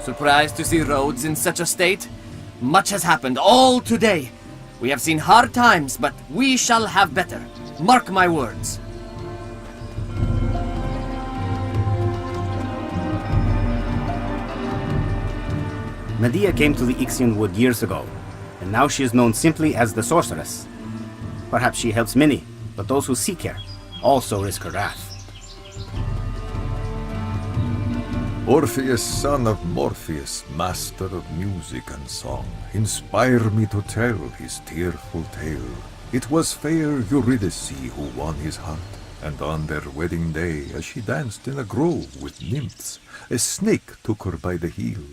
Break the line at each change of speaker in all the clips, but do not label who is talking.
Surprised to see Rhodes in such a state? Much has happened all today. We have seen hard times, but we shall have better. Mark my words.
Medea came to the Ixian wood years ago, and now she is known simply as the sorceress. Perhaps she helps many, but those who seek her also risk her wrath.
Orpheus, son of Morpheus, master of music and song, inspire me to tell his tearful tale. It was fair Eurydice who won his heart, and on their wedding day, as she danced in a grove with nymphs, a snake took her by the heel.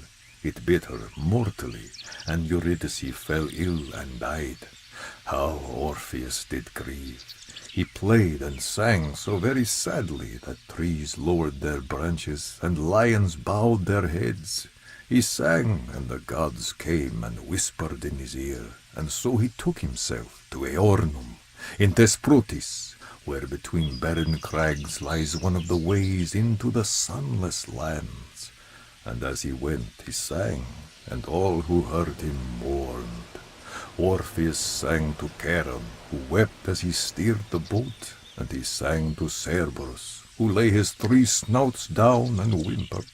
It bit her mortally, and Eurydice fell ill and died. How Orpheus did grieve! He played and sang so very sadly that trees lowered their branches and lions bowed their heads. He sang, and the gods came and whispered in his ear, and so he took himself to Aornum, in Thesprotis, where between barren crags lies one of the ways into the sunless lands. And as he went he sang, and all who heard him mourned. Orpheus sang to Charon, who wept as he steered the boat, and he sang to Cerberus, who lay his 3 snouts down and whimpered,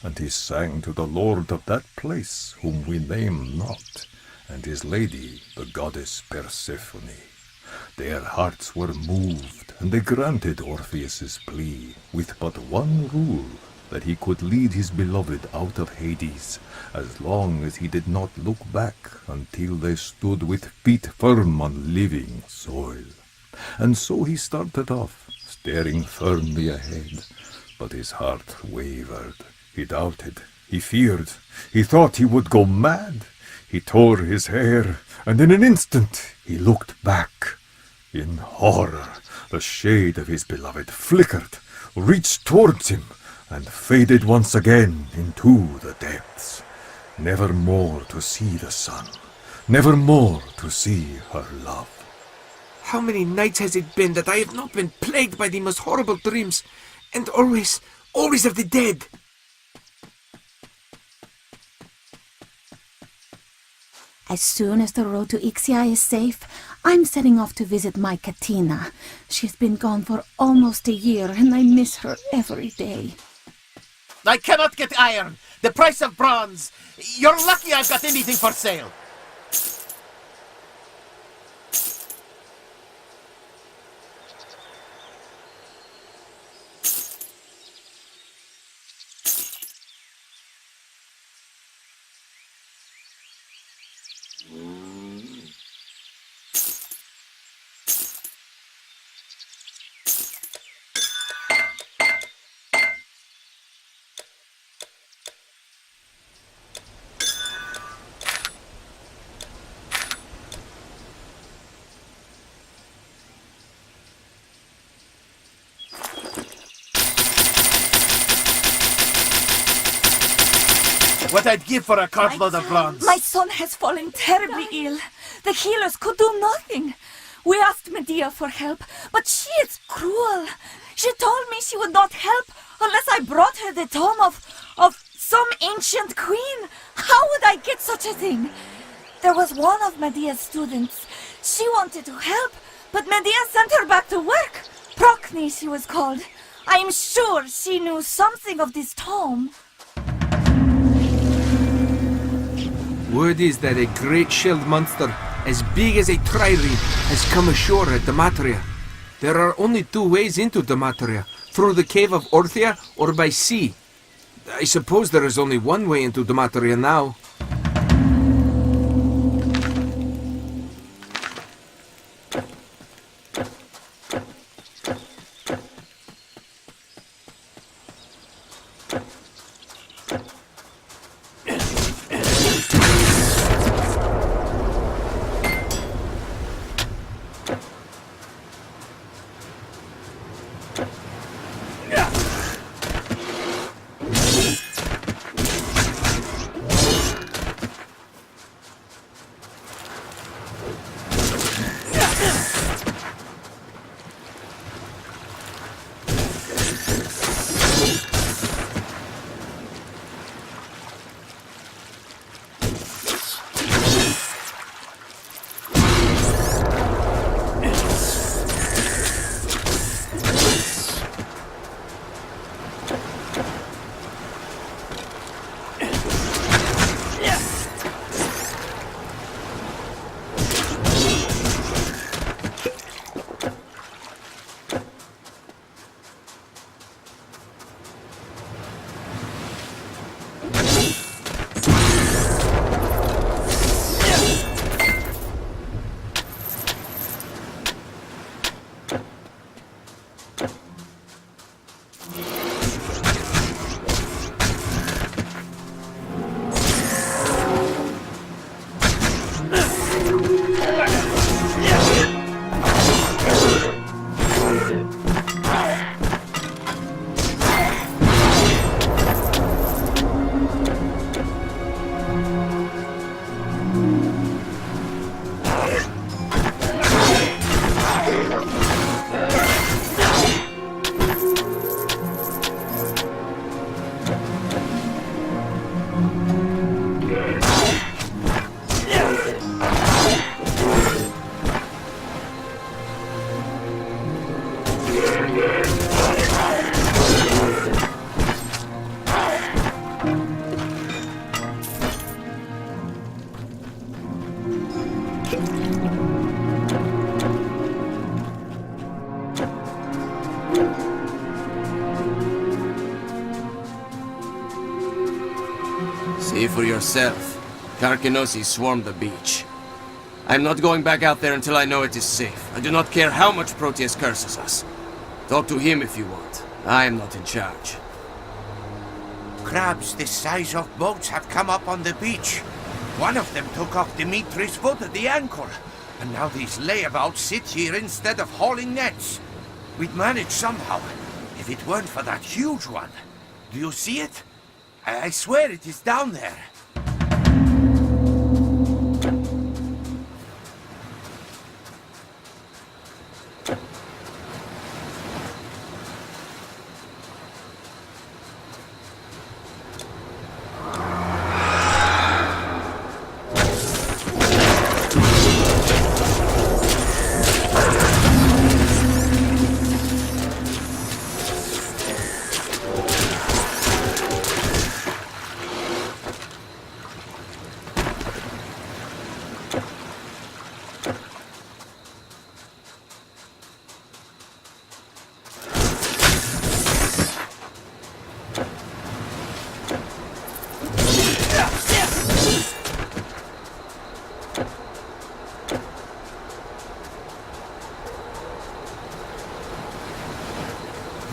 and he sang to the lord of that place, whom we name not, and his lady, the goddess Persephone. Their hearts were moved, and they granted Orpheus's plea, with but one rule, that he could lead his beloved out of Hades, as long as he did not look back until they stood with feet firm on living soil. And so he started off, staring firmly ahead, but his heart wavered. He doubted, he feared, he thought he would go mad. He tore his hair, and in an instant he looked back. In horror, the shade of his beloved flickered, reached towards him, and faded once again into the depths, never more to see the sun, never more to see her love.
How many nights has it been that I have not been plagued by the most horrible dreams, and always of the dead?
As soon as the road to Ixian is safe, I'm setting off to visit my Katina. She's been gone for almost a year, and I miss her every day.
I cannot get iron. The price of bronze. You're lucky I've got anything for sale. What I'd give for a cartload of bronze.
My son has fallen terribly ill. The healers could do nothing. We asked Medea for help, but she is cruel. She told me she would not help unless I brought her the tome of some ancient queen. How would I get such a thing? There was one of Medea's students. She wanted to help, but Medea sent her back to work. Procne, she was called. I am sure she knew something of this tome.
Word is that a great shelled monster, as big as a trireme, has come ashore at Damatria. There are only 2 ways into Damatria, through the cave of Orthea or by sea. I suppose there is only one way into Damatria now.
See for yourself. Karkinosi swarm the beach. I'm not going back out there until I know it is safe. I do not care how much Proteus curses us. Talk to him if you want. I am not in charge.
Crabs this size of boats have come up on the beach. One of them took off Dimitri's foot at the ankle, and now these layabouts sit here instead of hauling nets. We'd manage somehow, if it weren't for that huge one. Do you see it? I swear it is down there.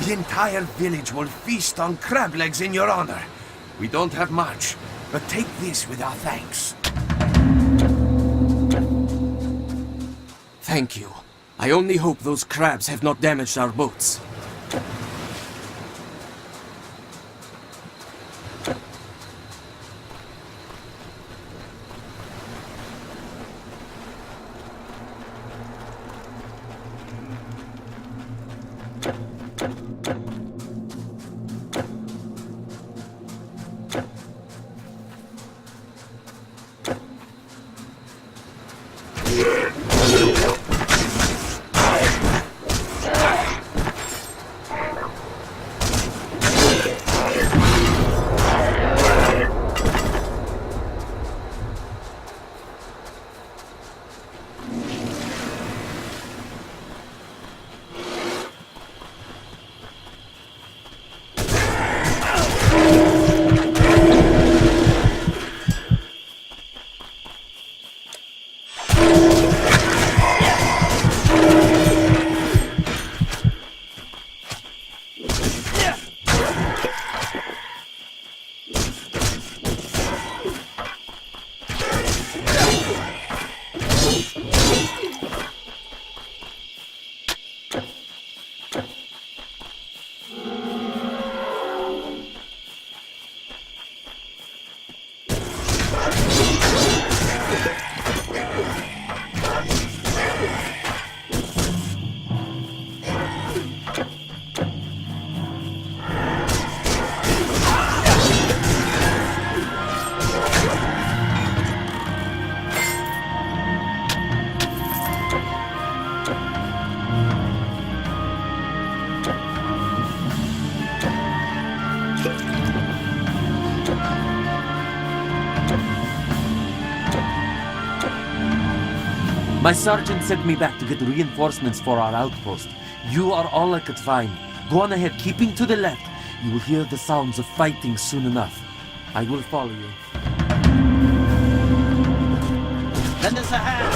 The entire village will feast on crab legs in your honor. We don't have much, but take this with our thanks.
Thank you. I only hope those crabs have not damaged our boats.
My sergeant sent me back to get reinforcements for our outpost. You are all I could find. Go on ahead, keeping to the left. You will hear the sounds of fighting soon enough. I will follow you. Lend us a hand!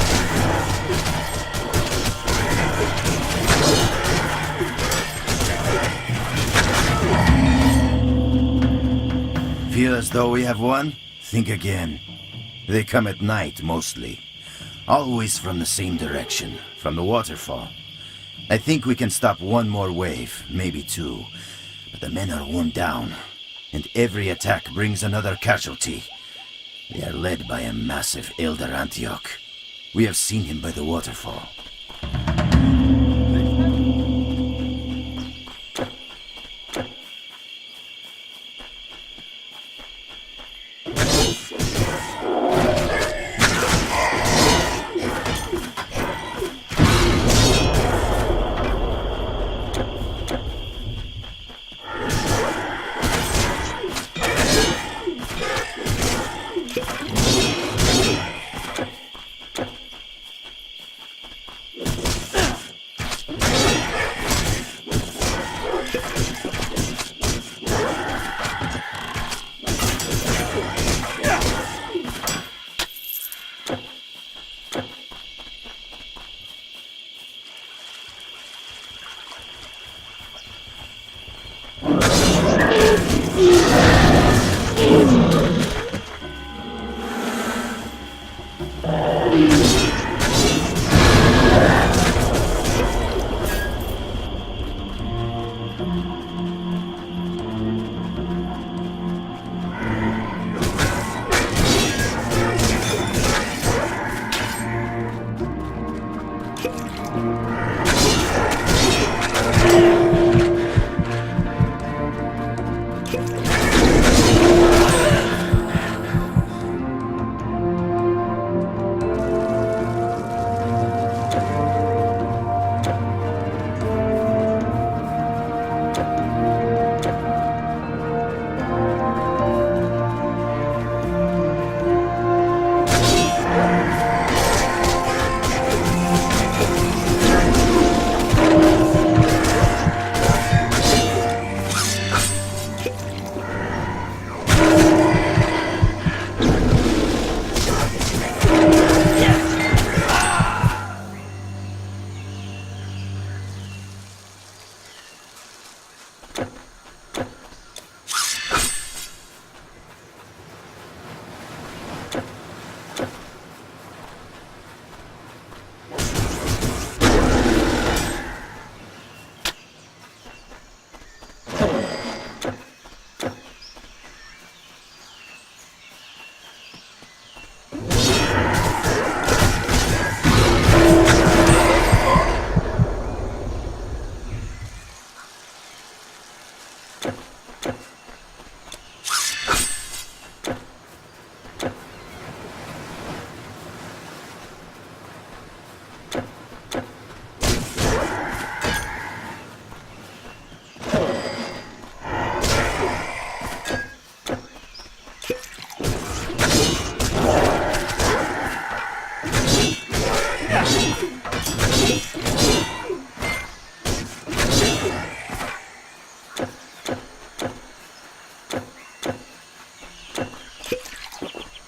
Feel as though we have won? Think again. They come at night, mostly. Always from the same direction, from the waterfall. I think we can stop one more wave, maybe two. But the men are worn down, and every attack brings another casualty. They are led by a massive elder Anteok. We have seen him by the waterfall.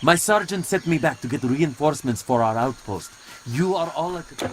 My sergeant sent me back to get reinforcements for our outpost. You are all I could...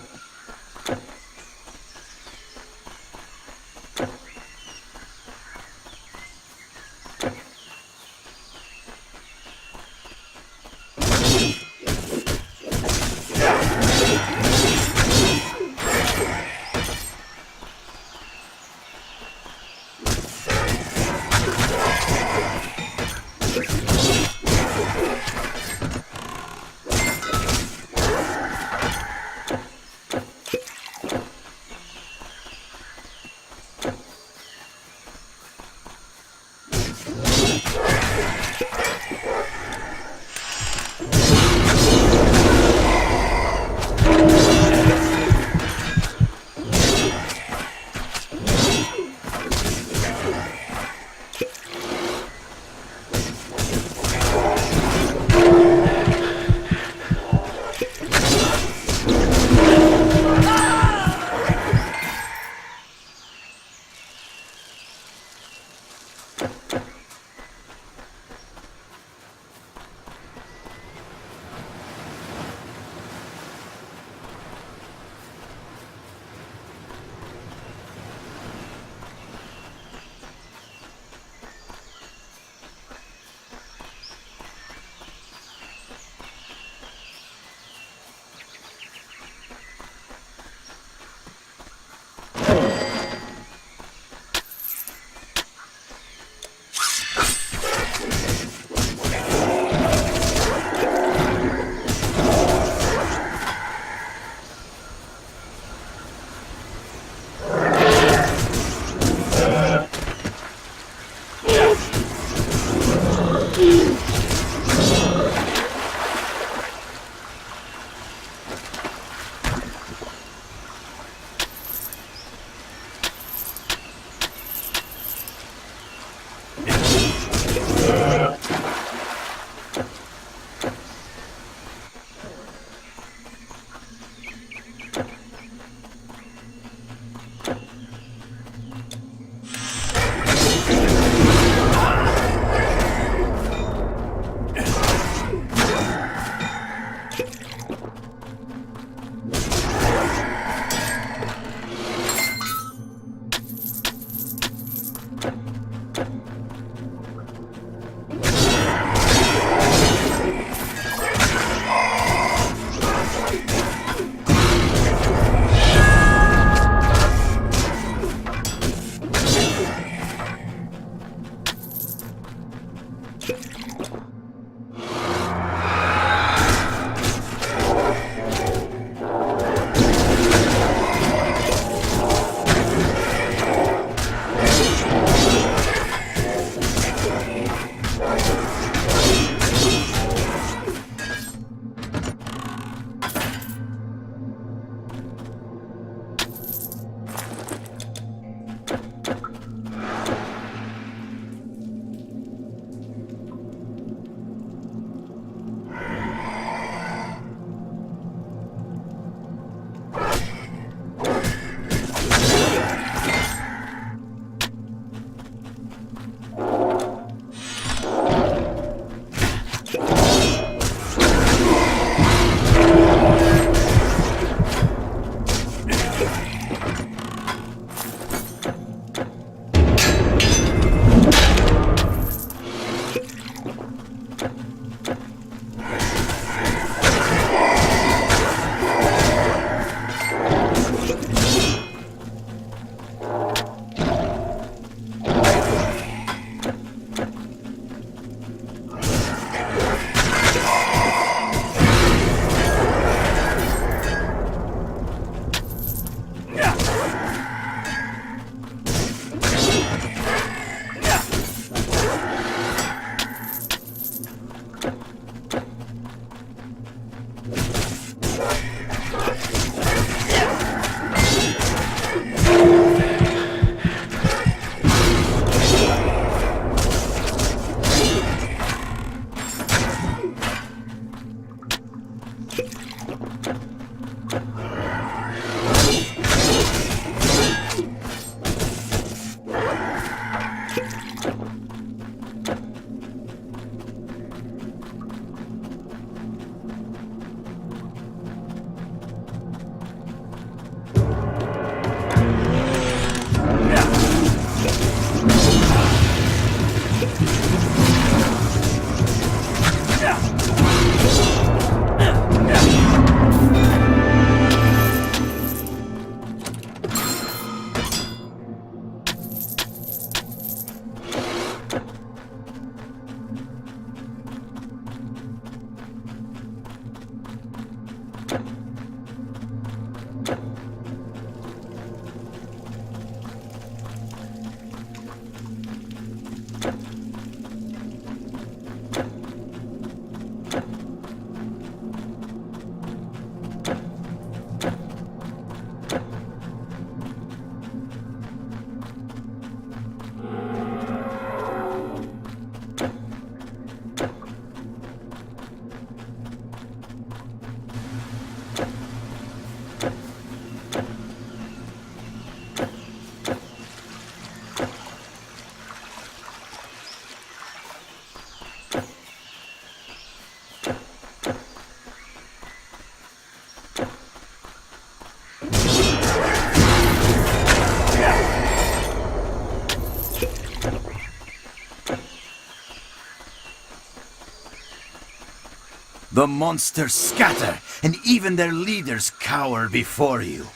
The monsters scatter, and even their leaders cower before you.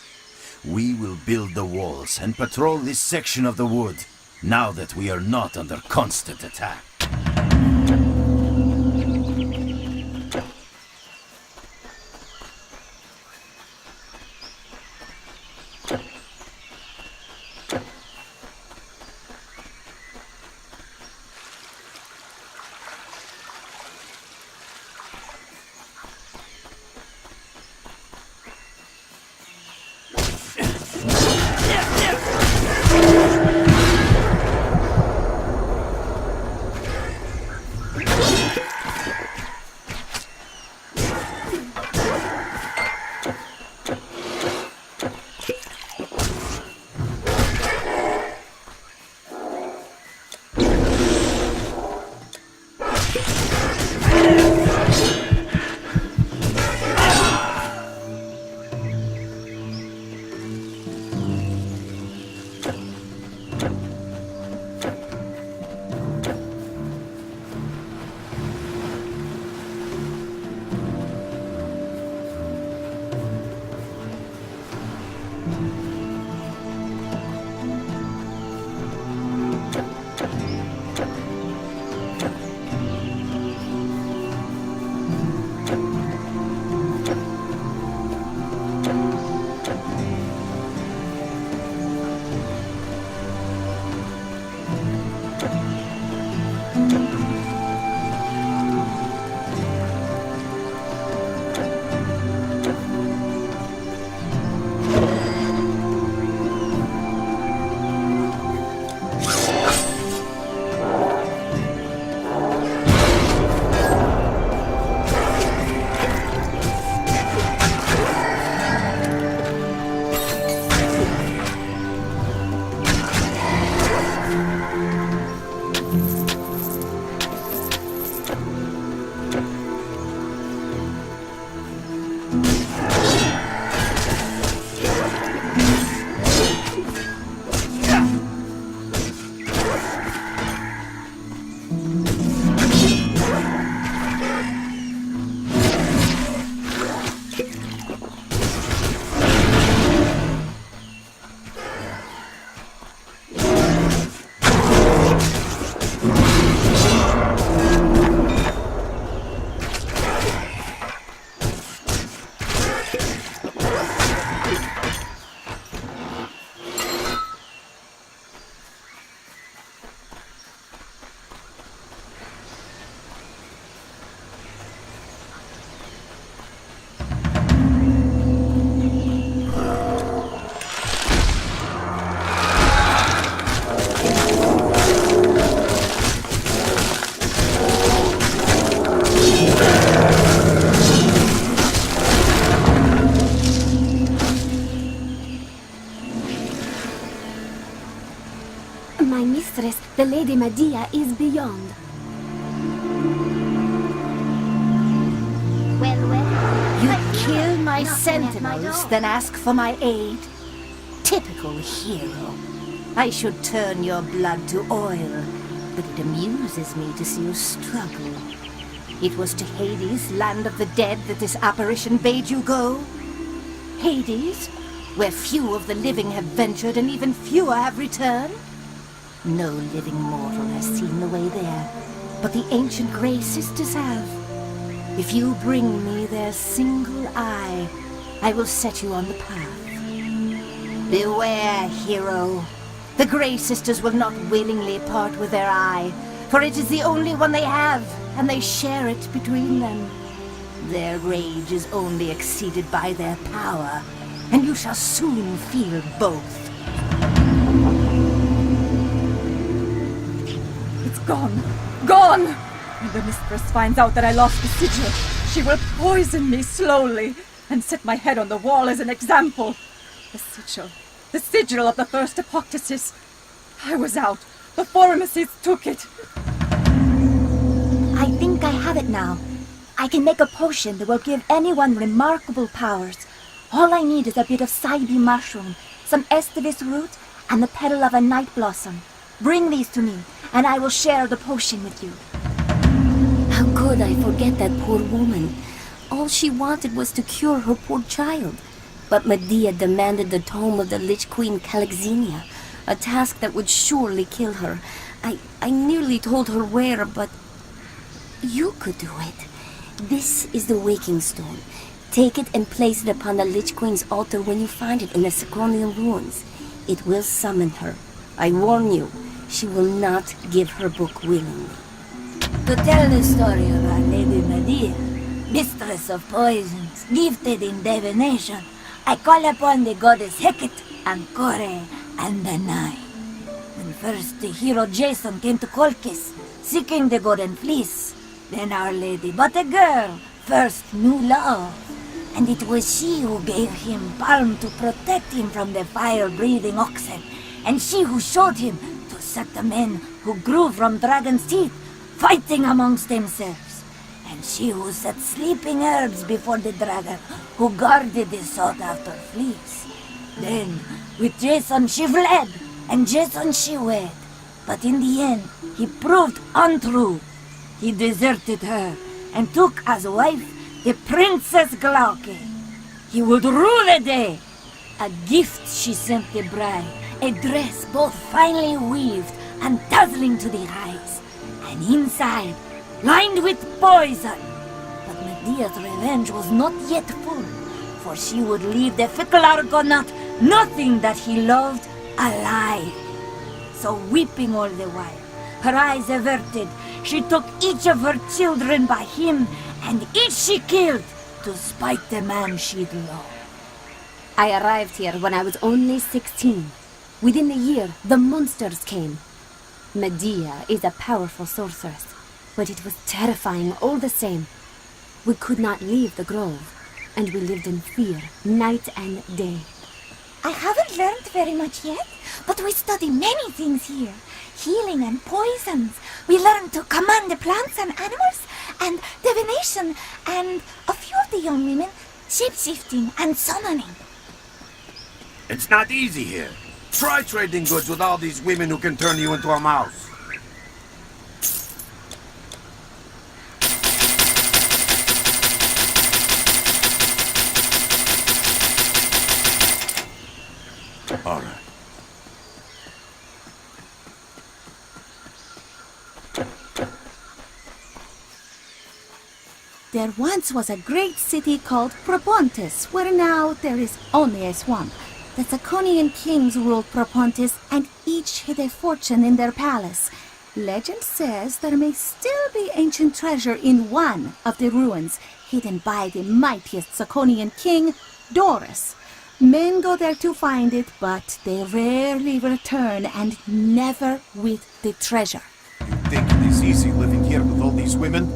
We will build the walls and patrol this section of the wood, now that we are not under constant attack.
My mistress, the Lady Medea, is beyond.
You kill my sentinels, then ask for my aid? Typical hero. I should turn your blood to oil, but it amuses me to see you struggle. It was to Hades, land of the dead, that this apparition bade you go? Hades, where few of the living have ventured and even fewer have returned? No living mortal has seen the way there, but the ancient Grey Sisters have. If you bring me their single eye, I will set you on the path. Beware, hero. The Grey Sisters will not willingly part with their eye, for it is the only one they have, and they share it between them. Their rage is only exceeded by their power, and you shall soon feel both.
It's gone. Gone! When the mistress finds out that I lost the sigil, she will poison me slowly and set my head on the wall as an example. The sigil of the first apoctasis. I was out. The pharmacists took it.
I think I have it now. I can make a potion that will give anyone remarkable powers. All I need is a bit of Saibi mushroom, some Estevis root, and the petal of a night blossom. Bring these to me, and I will share the potion with you.
How
could I forget that poor woman? All she wanted was to cure her poor child. But Medea demanded the tome of the Lich Queen Calixenia, a task that would surely kill her. I nearly told her where, but you could do it. This is the Waking Stone. Take it and place it upon the Lich Queen's altar when you find it in the Surryln ruins. It will summon her. I warn you, she will not give her book willingly.
To tell the story of Our Lady Medea, mistress of poisons, gifted in divination, I call upon the goddess Hecate and Kore and the Nine. When first the hero Jason came to Colchis, seeking the Golden Fleece, then Our Lady, but a girl, first knew love. And it was she who gave him balm to protect him from the fire-breathing oxen, and she who showed him to set the men who grew from dragon's teeth, fighting amongst themselves, and she who set sleeping herbs before the dragon, who guarded the sought-after fleece. Then, with Jason she fled, and Jason she wed, but in the end he proved untrue. He deserted her, and took as wife the Princess Glauke. He would rule the day. A gift she sent the bride, a dress both finely weaved and dazzling to the eyes, and inside, lined with poison. But Medea's revenge was not yet full, for she would leave the fickle Argonaut nothing that he loved alive. So weeping all the while, her eyes averted, she took each of her children by him, and each she killed to spite the man she'd loved.
I arrived here when I was only 16. Within a year, the monsters came. Medea is a powerful sorceress, but it was terrifying all the same. We could not leave the grove, and we lived in fear, night and day.
I haven't learned very much yet, but we study many things here. Healing and poisons. We learn to command the plants and animals, and divination, and a few of the young women, shape-shifting and summoning.
It's not easy here. Try trading goods with all these women who can turn you into a mouse. All right.
There once was a great city called Propontis, where now there is only a swamp. The Saconian kings ruled Propontis, and each hid a fortune in their palace. Legend says there may still be ancient treasure in one of the ruins, hidden by the mightiest Saconian king, Doris. Men go there to find it, but they rarely return, and never with the treasure.
You think it is easy living here with all these women?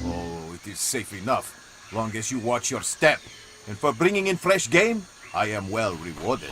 Oh, it is safe enough, long as you watch your step. And for bringing in fresh game, I am well rewarded.